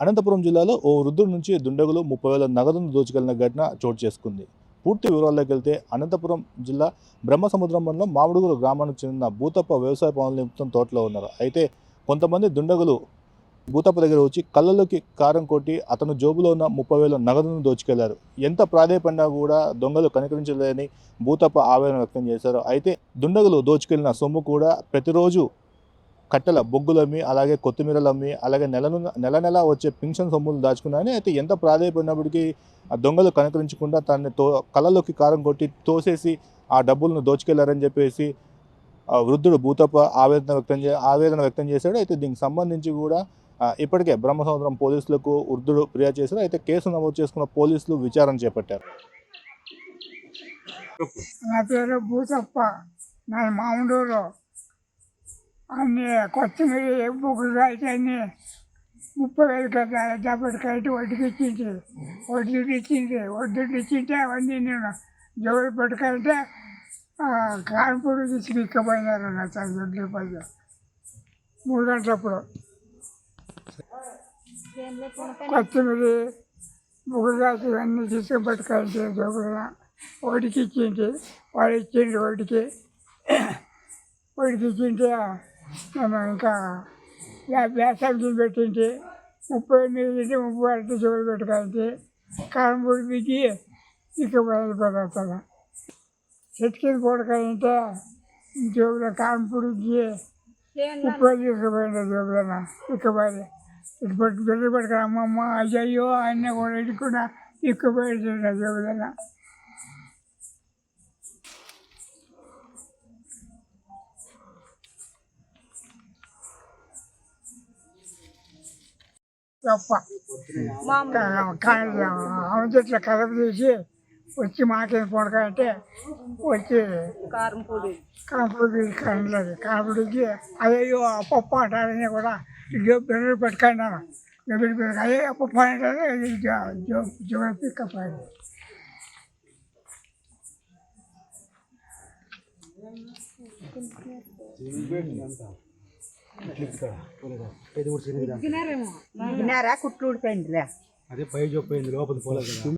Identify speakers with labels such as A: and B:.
A: అనంతపురం జిల్లాలో ఓ వృద్ధుడి నుంచి దుండగులు 30,000 నగదును దోచుకెళ్లిన ఘటన చోటు చేసుకుంది. పూర్తి వివరాల్లోకి వెళ్తే అనంతపురం జిల్లా బ్రహ్మసముద్రం మండలం మామిడుగురు గ్రామానికి చెందిన భూతప్ప వ్యవసాయ పనుల నిమిత్తం తోటలో ఉన్నారు. అయితే కొంతమంది దుండగులు భూతప్ప దగ్గర వచ్చి కళ్ళలోకి కారం కొట్టి అతను జోబులో ఉన్న 30,000 నగదును దోచుకెళ్లారు. ఎంత ప్రాధేయపడినా కూడా దొంగలు కనికరించలేదని భూతప్ప ఆవేదన వ్యక్తం చేశారు. అయితే దుండగులు దోచుకెళ్లిన సొమ్ము కూడా ప్రతిరోజు కట్టెల బొగ్గులమ్మి, అలాగే కొత్తిమీరలమ్మి, అలాగే నెల వచ్చే పింఛన్ సొమ్ములు దాచుకున్నారని. అయితే ఎంత ప్రాధేయపడినప్పటికీ ఆ దొంగలు కనికరించకుండా తనని కళ్ళలోకి కారం కొట్టి తోసేసి ఆ డబ్బులను దోచుకెళ్లారని చెప్పేసి వృద్ధుడు భూతప్ప ఆవేదన వ్యక్తం చేశాడు. అయితే దీనికి సంబంధించి కూడా ఇప్పటికే బ్రహ్మసముద్రం పోలీసులకు వృద్ధుడు ఫిర్యాదు చేశారు. అయితే కేసు నమోదు చేసుకున్న పోలీసులు విచారణ చేపట్టారు.
B: నా పేరు భూతప్ప, నా మామిడూరు. అన్నీ కొత్తిమీర బొగ్గులు అయితే అన్నీ 30,000 కదా డబ్బులు కట్టి వడ్డీకి ఇచ్చింది అవన్నీ నేను జోలు పెట్టుకుంటే కాన్పూర్ తీసుకుపోయినారు నా తల్లి పైన 3 గంటలప్పుడు. కొత్తిమీర బొగ్గులు రాసి ఇవన్నీ తీసుకుపెట్టుకుంటే జోబుల వడ్డీకి ఇచ్చింది. వాడు ఇచ్చింది వడ్డీకి ఇచ్చింటే నేను ఇంకా వ్యాసాలు పెట్టింది 38 జోలు పెట్టుకుంటే కారంపూడి దిగి ఇక బయలుపడతాను. చెట్టుకి కొడకంటే జోబులో కారంపూడికి 30 తీసుకుపోయిన జోబులన ఇక్కబడి బిడ్డ పట్టుకుని అమ్మమ్మ అయ్యయ్యో అన్నీ కూడా ఇటుకుండా ఇక్కబోయింది జోబులన. తప్ప ఆమె చెట్ల కలప తీసి వచ్చి మాకేం పొడకంటే వచ్చి కారంపూడి కనలేదు. కారంపూడికి అయ్యో పప్పు అంటారని కూడా బెర్రెలు పెట్టుకున్నాను. అదే పప్పు అంటే జో పిక్కపోయింది.
C: కుట్లు ఊడిపోయింది, అదే పై చూపోయింది, లోపల పోలేదు.